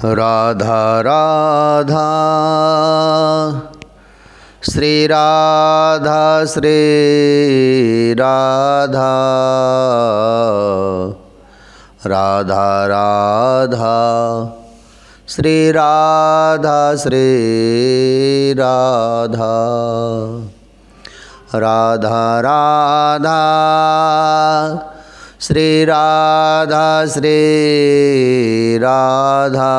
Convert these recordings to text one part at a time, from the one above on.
राधा राधा श्री राधा श्री राधा राधा राधा श्री राधा श्री राधा राधा राधा श्री राधा श्री राधा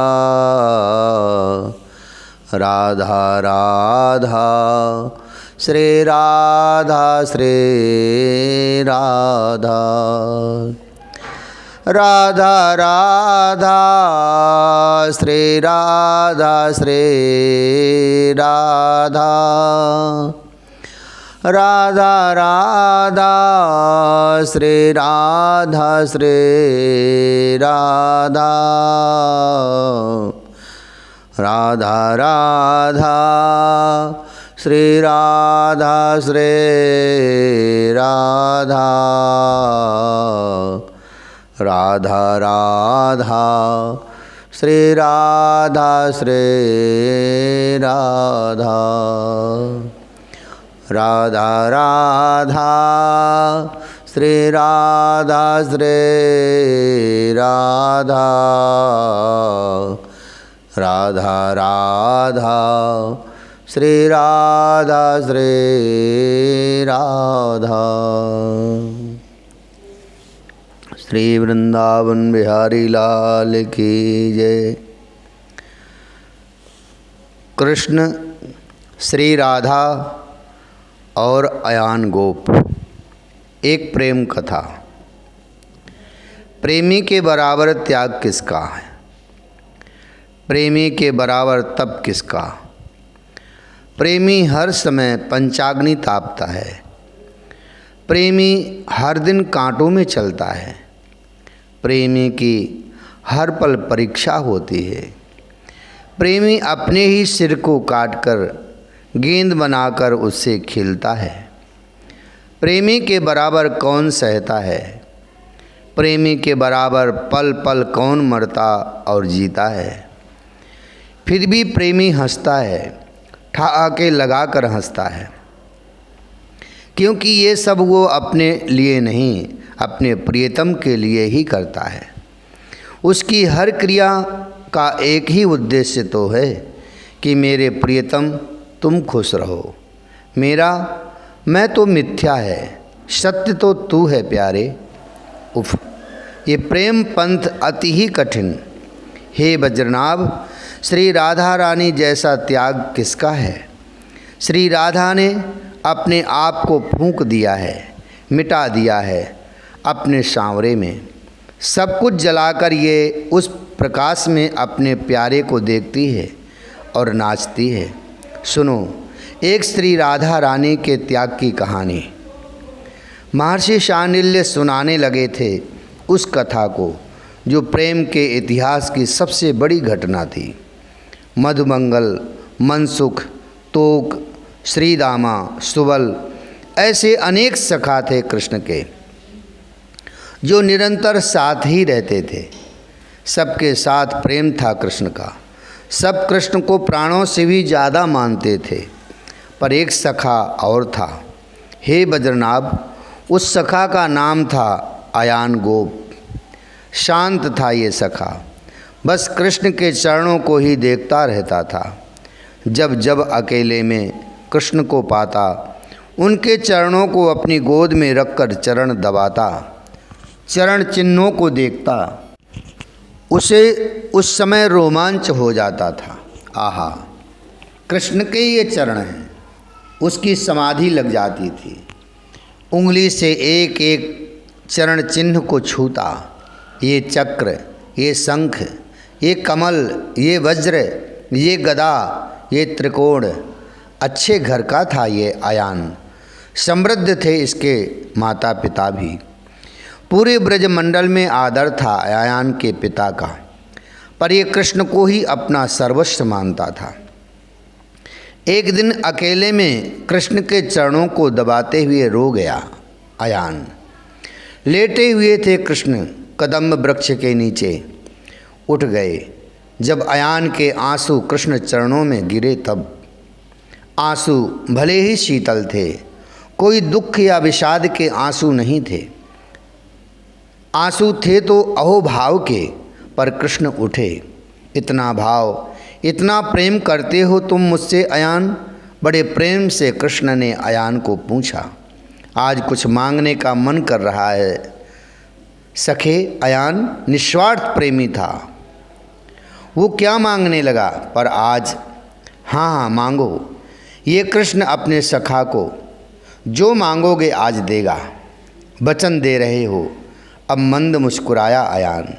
राधा राधा श्री राधा श्री राधा राधा राधा श्री राधा श्री राधा राधा राधा श्री राधा श्री राधा राधा राधा श्री राधा श्री राधा राधा राधा श्री राधा श्री राधा राधा राधा श्री राधा श्री राधा राधा राधा श्री राधा श्री राधा। श्री वृंदावन बिहारी लाल की जय। कृष्ण, श्री राधा और अयान गोप। एक प्रेम कथा। प्रेमी के बराबर त्याग किसका है, प्रेमी के बराबर तप किसका। प्रेमी हर समय पंचाग्नि तापता है, प्रेमी हर दिन कांटों में चलता है, प्रेमी की हर पल परीक्षा होती है। प्रेमी अपने ही सिर को काटकर गेंद बनाकर उससे खेलता है। प्रेमी के बराबर कौन सहता है, प्रेमी के बराबर पल पल कौन मरता और जीता है। फिर भी प्रेमी हंसता है, ठहाके लगा कर हंसता है, क्योंकि ये सब वो अपने लिए नहीं अपने प्रियतम के लिए ही करता है। उसकी हर क्रिया का एक ही उद्देश्य तो है कि मेरे प्रियतम तुम खुश रहो। मेरा मैं तो मिथ्या है, सत्य तो तू है प्यारे। उफ, ये प्रेम पंथ अति ही कठिन। हे वज्रनाभ, श्री राधा रानी जैसा त्याग किसका है। श्री राधा ने अपने आप को फूंक दिया है, मिटा दिया है अपने सांवरे में। सब कुछ जलाकर ये उस प्रकाश में अपने प्यारे को देखती है और नाचती है। सुनो एक श्री राधा रानी के त्याग की कहानी। महर्षि शांडिल्य सुनाने लगे थे उस कथा को जो प्रेम के इतिहास की सबसे बड़ी घटना थी। मधुमंगल, मनसुख, तोक, श्रीदामा, सुबल ऐसे अनेक सखा थे कृष्ण के, जो निरंतर साथ ही रहते थे। सबके साथ प्रेम था कृष्ण का। सब कृष्ण को प्राणों से भी ज़्यादा मानते थे। पर एक सखा और था। हे वज्रनाभ, उस सखा का नाम था अयान गोप। शांत था ये सखा, बस कृष्ण के चरणों को ही देखता रहता था। जब जब अकेले में कृष्ण को पाता, उनके चरणों को अपनी गोद में रखकर चरण दबाता, चरण चिन्हों को देखता, उसे उस समय रोमांच हो जाता था। आहा, कृष्ण के ये चरण हैं। उसकी समाधि लग जाती थी। उंगली से एक एक चरण चिन्ह को छूता। ये चक्र, ये शंख, ये कमल, ये वज्र, ये गदा, ये त्रिकोण। अच्छे घर का था ये अयान। समृद्ध थे इसके माता पिता भी। पूरे ब्रजमंडल में आदर था अयान के पिता का, पर ये कृष्ण को ही अपना सर्वस्व मानता था। एक दिन अकेले में कृष्ण के चरणों को दबाते हुए रो गया अयान। लेटे हुए थे कृष्ण कदम्ब वृक्ष के नीचे। उठ गए, जब अयान के आंसू कृष्ण चरणों में गिरे तब। आंसू भले ही शीतल थे, कोई दुख या विषाद के आंसू नहीं थे। आंसू थे तो अहोभाव के, पर कृष्ण उठे। इतना भाव, इतना प्रेम करते हो तुम मुझसे अयान? बड़े प्रेम से कृष्ण ने अयान को पूछा। आज कुछ मांगने का मन कर रहा है सखे। अयान निस्वार्थ प्रेमी था, वो क्या मांगने लगा। पर आज हाँ हाँ मांगो। ये कृष्ण अपने सखा को जो मांगोगे आज देगा, वचन दे रहे हो। अब मंद मुस्कुराया अयान।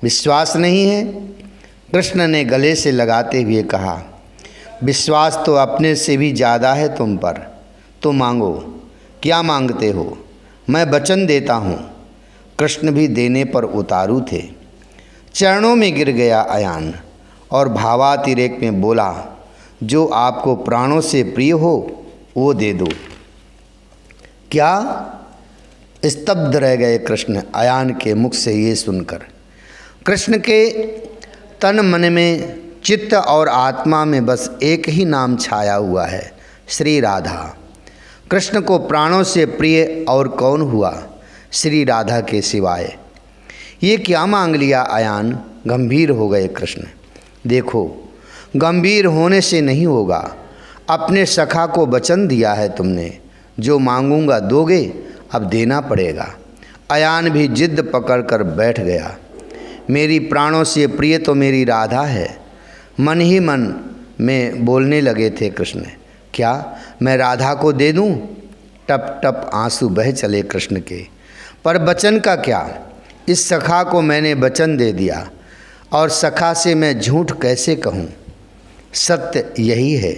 विश्वास नहीं है? कृष्ण ने गले से लगाते हुए कहा, विश्वास तो अपने से भी ज़्यादा है तुम पर। तो मांगो, क्या मांगते हो? मैं वचन देता हूँ। कृष्ण भी देने पर उतारू थे। चरणों में गिर गया अयान और भावातिरेक में बोला, जो आपको प्राणों से प्रिय हो वो दे दो। क्या? स्तब्ध रह गए कृष्ण अयान के मुख से ये सुनकर। कृष्ण के तन मन में, चित्त और आत्मा में बस एक ही नाम छाया हुआ है, श्री राधा। कृष्ण को प्राणों से प्रिय और कौन हुआ श्री राधा के सिवाय? ये क्या मांग लिया अयान? गंभीर हो गए कृष्ण। देखो, गंभीर होने से नहीं होगा। अपने सखा को वचन दिया है तुमने, जो मांगूंगा दोगे, अब देना पड़ेगा। अयान भी जिद पकड़कर बैठ गया। मेरी प्राणों से प्रिय तो मेरी राधा है। मन ही मन में बोलने लगे थे कृष्ण, क्या मैं राधा को दे दूं? टप टप आंसू बह चले कृष्ण के। पर वचन का क्या? इस सखा को मैंने वचन दे दिया और सखा से मैं झूठ कैसे कहूँ? सत्य यही है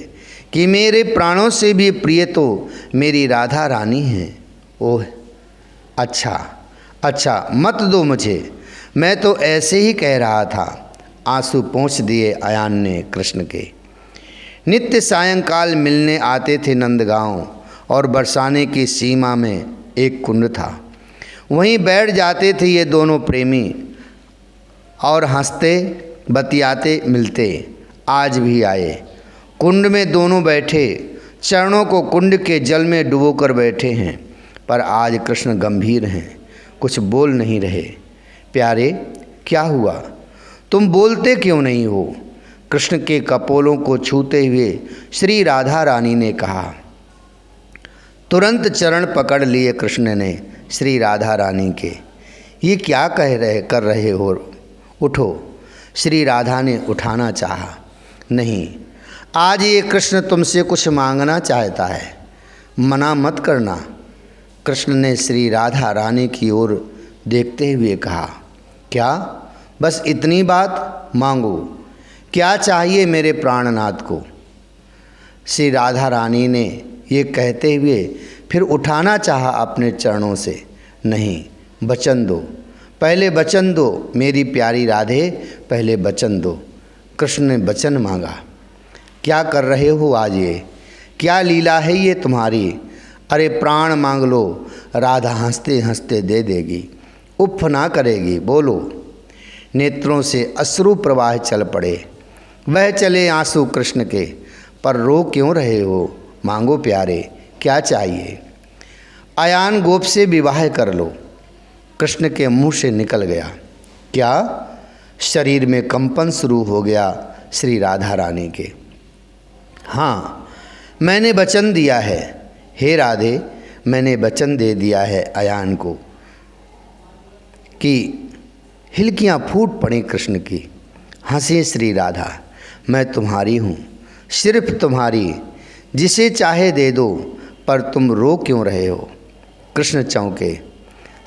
कि मेरे प्राणों से भी प्रिय तो मेरी राधा रानी है। ओह अच्छा, मत दो मुझे, मैं तो ऐसे ही कह रहा था। आंसू पोंछ दिए अयान ने कृष्ण के। नित्य सायंकाल मिलने आते थे नंदगांव, और बरसाने की सीमा में एक कुंड था। वहीं बैठ जाते थे ये दोनों प्रेमी और हंसते बतियाते मिलते। आज भी आए, कुंड में दोनों बैठे, चरणों को कुंड के जल में डुबोकर बैठे हैं। पर आज कृष्ण गंभीर हैं, कुछ बोल नहीं रहे। प्यारे, क्या हुआ? तुम बोलते क्यों नहीं हो? कृष्ण के कपोलों को छूते हुए श्री राधा रानी ने कहा। तुरंत चरण पकड़ लिए कृष्ण ने श्री राधा रानी के। ये क्या कर रहे हो? उठो। श्री राधा ने उठाना चाहा। नहीं, आज ये कृष्ण तुमसे कुछ मांगना चाहता है, मना मत करना। कृष्ण ने श्री राधा रानी की ओर देखते हुए कहा, क्या बस इतनी बात? मांगो, क्या चाहिए मेरे प्राणनाथ को? श्री राधा रानी ने ये कहते हुए फिर उठाना चाहा अपने चरणों से। नहीं, वचन दो, पहले वचन दो मेरी प्यारी राधे, पहले वचन दो। कृष्ण ने वचन मांगा। क्या कर रहे हो आज? ये क्या लीला है ये तुम्हारी? अरे प्राण मांग लो, राधा हंसते हंसते दे देगी, उफ ना करेगी। बोलो। नेत्रों से अश्रु प्रवाह चल पड़े। वह चले आंसू कृष्ण के। पर रो क्यों रहे हो? मांगो प्यारे, क्या चाहिए? अयान गोप से विवाह कर लो, कृष्ण के मुंह से निकल गया। क्या? शरीर में कंपन शुरू हो गया श्री राधा रानी के। हाँ, मैंने वचन दिया है हे राधे, मैंने वचन दे दिया है अयान को। कि हिलकियाँ फूट पड़ी कृष्ण की। हंसी श्री राधा, मैं तुम्हारी हूँ, सिर्फ तुम्हारी, जिसे चाहे दे दो, पर तुम रो क्यों रहे हो? कृष्ण चौंके।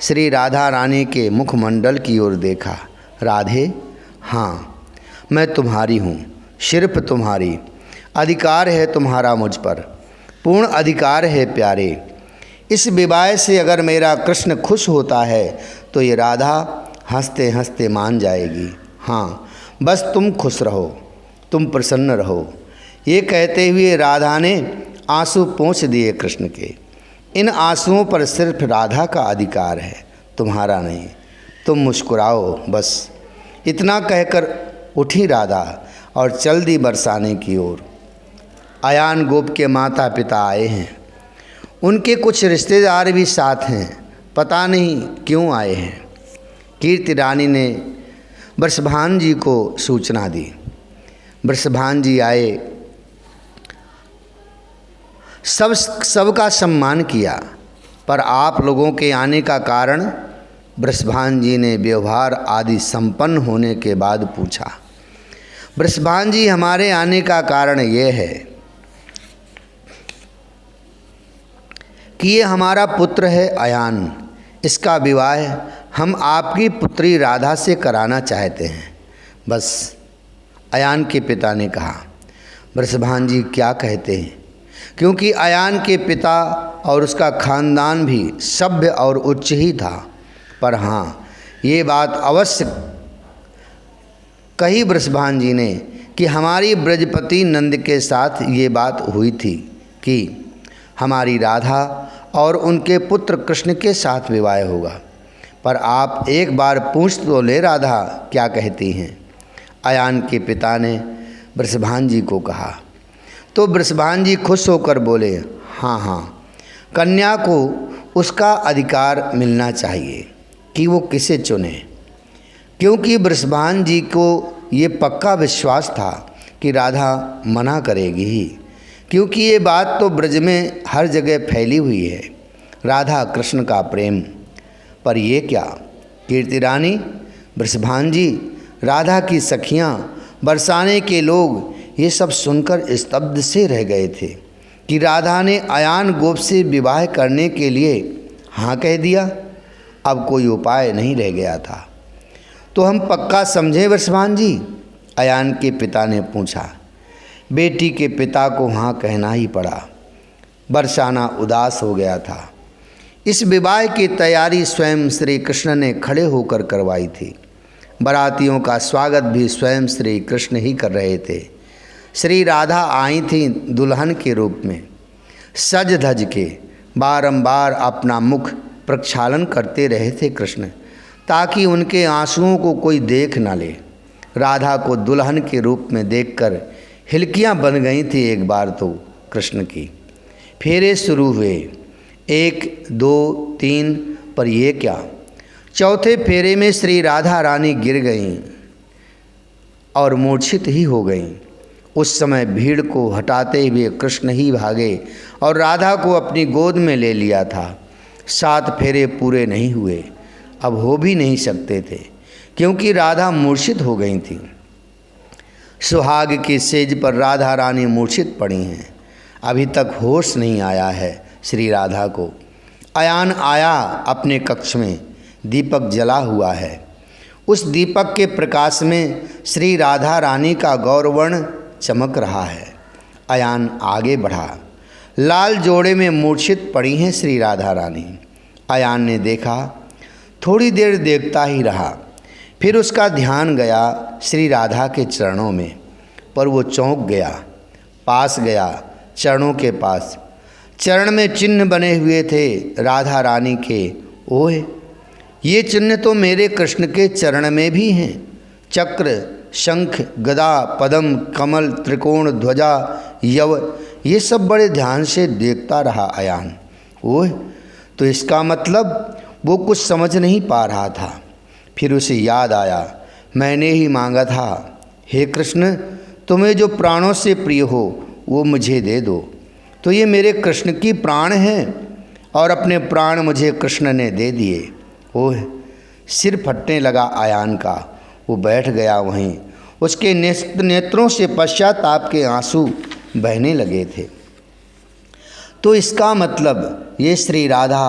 श्री राधा रानी के मुखमंडल की ओर देखा। राधे, हाँ मैं तुम्हारी हूँ, सिर्फ तुम्हारी। अधिकार है तुम्हारा मुझ पर, पूर्ण अधिकार है प्यारे। इस विवाह से अगर मेरा कृष्ण खुश होता है तो ये राधा हंसते हंसते मान जाएगी। हाँ, बस तुम खुश रहो, तुम प्रसन्न रहो। ये कहते हुए राधा ने आंसू पोंछ दिए कृष्ण के। इन आंसुओं पर सिर्फ राधा का अधिकार है, तुम्हारा नहीं। तुम मुस्कुराओ बस। इतना कहकर उठी राधा और चल दी बरसाने की ओर। अयान गोप के माता पिता आए हैं, उनके कुछ रिश्तेदार भी साथ हैं, पता नहीं क्यों आए हैं। कीर्ति रानी ने वृषभान जी को सूचना दी। वृषभान जी आए, सबका सम्मान किया, पर आप लोगों के आने का कारण वृषभान जी ने व्यवहार आदि संपन्न होने के बाद पूछा। वृषभान जी, हमारे आने का कारण ये है कि ये हमारा पुत्र है अयान, इसका विवाह हम आपकी पुत्री राधा से कराना चाहते हैं। बस। अयान के पिता ने कहा। वृषभान जी क्या कहते हैं? क्योंकि अयान के पिता और उसका खानदान भी सभ्य और उच्च ही था, पर हाँ, ये बात अवश्य कही वृषभान जी ने कि हमारी ब्रजपति नंद के साथ ये बात हुई थी कि हमारी राधा और उनके पुत्र कृष्ण के साथ विवाह होगा, पर आप एक बार पूछ तो ले राधा क्या कहती हैं। अयान के पिता ने वृषभान जी को कहा तो वृषभान जी खुश होकर बोले, हाँ हाँ, कन्या को उसका अधिकार मिलना चाहिए कि वो किसे चुने, क्योंकि वृषभान जी को ये पक्का विश्वास था कि राधा मना करेगी ही, क्योंकि ये बात तो ब्रज में हर जगह फैली हुई है, राधा कृष्ण का प्रेम। पर ये क्या? कीर्ति रानी, वृषभान जी, राधा की सखियाँ, बरसाने के लोग ये सब सुनकर स्तब्ध से रह गए थे कि राधा ने अयान गोप से विवाह करने के लिए हाँ कह दिया। अब कोई उपाय नहीं रह गया था। तो हम पक्का समझे वृषभान जी? अयान के पिता ने पूछा। बेटी के पिता को हाँ कहना ही पड़ा। बरसाना उदास हो गया था। इस विवाह की तैयारी स्वयं श्री कृष्ण ने खड़े होकर करवाई थी। बारातियों का स्वागत भी स्वयं श्री कृष्ण ही कर रहे थे। श्री राधा आई थी दुल्हन के रूप में, सज धज के बारंबार अपना मुख प्रक्षालन करते रहे थे कृष्ण, ताकि उनके आंसुओं को कोई देख न ले। राधा को दुल्हन के रूप में देखकर हिलकियां बन गई थी एक बार तो कृष्ण की। फेरे शुरू हुए, 1 2 3, पर ये क्या, चौथे फेरे में श्री राधा रानी गिर गईं और मूर्छित ही हो गईं। उस समय भीड़ को हटाते हुए कृष्ण ही भागे और राधा को अपनी गोद में ले लिया था। 7 फेरे पूरे नहीं हुए, अब हो भी नहीं सकते थे, क्योंकि राधा मूर्छित हो गई थी। सुहाग की सेज पर राधा रानी मूर्छित पड़ी हैं। अभी तक होश नहीं आया है श्री राधा को। अयान आया अपने कक्ष में, दीपक जला हुआ है। उस दीपक के प्रकाश में श्री राधा रानी का गौरवर्ण चमक रहा है। अयान आगे बढ़ा। लाल जोड़े में मूर्छित पड़ी हैं श्री राधा रानी। अयान ने देखा, थोड़ी देर देखता ही रहा, फिर उसका ध्यान गया श्री राधा के चरणों में, पर वो चौंक गया। पास गया चरणों के पास। चरण में चिन्ह बने हुए थे राधा रानी के। ओह, ये चिन्ह तो मेरे कृष्ण के चरण में भी हैं। चक्र, शंख, गदा, पद्म, कमल, त्रिकोण, ध्वजा, यव, ये सब बड़े ध्यान से देखता रहा अयान। ओह, तो इसका मतलब वो कुछ समझ नहीं पा रहा था। फिर उसे याद आया, मैंने ही मांगा था, हे कृष्ण, तुम्हें जो प्राणों से प्रिय हो वो मुझे दे दो। तो ये मेरे कृष्ण की प्राण हैं और अपने प्राण मुझे कृष्ण ने दे दिए। ओह, सिर फटने लगा अयान का। वो बैठ गया वहीं। उसके नेत्रों से पश्चाताप के आंसू बहने लगे थे। तो इसका मतलब ये श्री राधा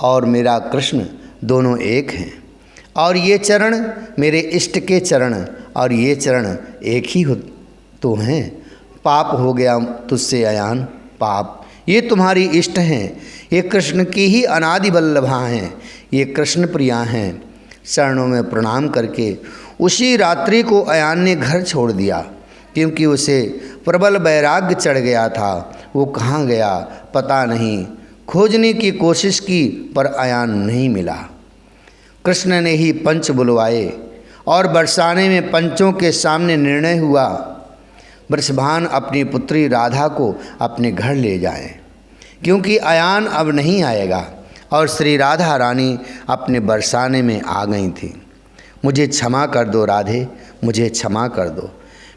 और मेरा कृष्ण दोनों एक हैं, और ये चरण मेरे इष्ट के चरण और ये चरण एक ही हो तो हैं। पाप हो गया तुझसे अयान, पाप। ये तुम्हारी इष्ट हैं, ये कृष्ण की ही अनादि वल्लभा हैं, ये कृष्ण प्रिया हैं। चरणों में प्रणाम करके उसी रात्रि को अयान ने घर छोड़ दिया, क्योंकि उसे प्रबल वैराग्य चढ़ गया था। वो कहाँ गया पता नहीं। खोजने की कोशिश की पर अयान नहीं मिला। कृष्ण ने ही पंच बुलवाए और बरसाने में पंचों के सामने निर्णय हुआ वृषभान अपनी पुत्री राधा को अपने घर ले जाएं, क्योंकि अयान अब नहीं आएगा। और श्री राधा रानी अपने बरसाने में आ गई थी। मुझे क्षमा कर दो राधे, मुझे क्षमा कर दो।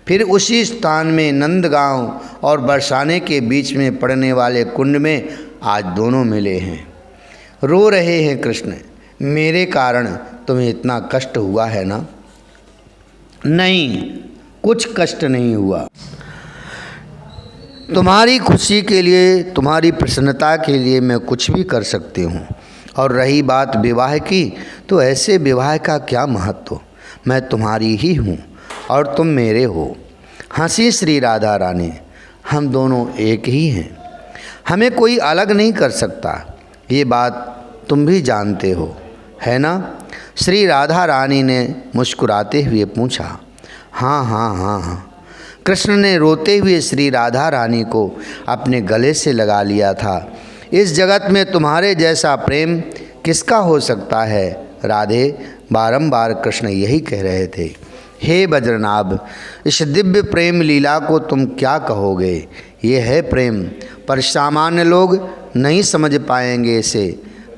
फिर उसी स्थान में नंदगांव और बरसाने के बीच में पड़ने वाले कुंड में आज दोनों मिले हैं। रो रहे हैं कृष्ण, मेरे कारण तुम्हें इतना कष्ट हुआ है ना? नहीं, कुछ कष्ट नहीं हुआ। तुम्हारी खुशी के लिए, तुम्हारी प्रसन्नता के लिए मैं कुछ भी कर सकती हूँ। और रही बात विवाह की, तो ऐसे विवाह का क्या महत्व? मैं तुम्हारी ही हूँ और तुम मेरे हो। हंसी श्री राधा रानी, हम दोनों एक ही हैं, हमें कोई अलग नहीं कर सकता। ये बात तुम भी जानते हो, है ना? श्री राधा रानी ने मुस्कुराते हुए पूछा। हाँ हाँ हाँ हाँ। कृष्ण ने रोते हुए श्री राधा रानी को अपने गले से लगा लिया था। इस जगत में तुम्हारे जैसा प्रेम किसका हो सकता है राधे? बारंबार कृष्ण यही कह रहे थे। हे बज्रनाभ, इस दिव्य प्रेम लीला को तुम क्या कहोगे? ये है प्रेम, पर सामान्य लोग नहीं समझ पाएंगे इसे।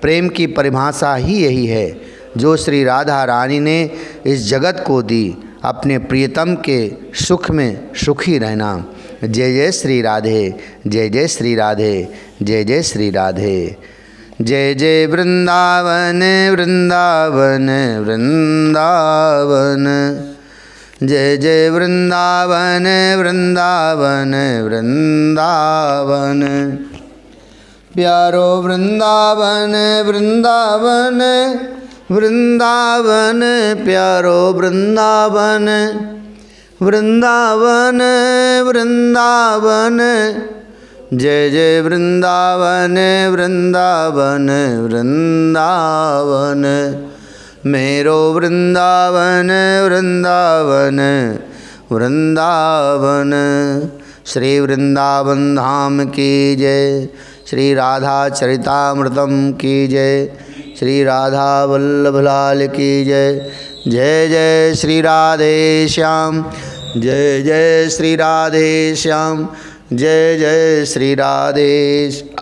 प्रेम की परिभाषा ही यही है जो श्री राधा रानी ने इस जगत को दी, अपने प्रियतम के सुख में सुखी रहना। जय जय श्री राधे, जय जय श्री राधे, जय जय श्री राधे। जय जय वृंदावन वृंदावन वृंदावन, जय जय वृंदावन वृंदावन वृंदावन। प्यारो वृंदावन वृंदावन वृंदावन, प्यारो वृंदावन वृंदावन वृंदावन। जय जय वृंदावन वृंदावन वृंदावन। मेरो वृंदावन वृंदावन वृंदावन। श्री वृंदावन धाम की जय। श्री राधा चरितामृतम की जय। श्री राधा वल्लभ लाल की जय। जय जय श्री राधे श्याम, जय जय श्री राधे श्याम, जय जय श्री राधे।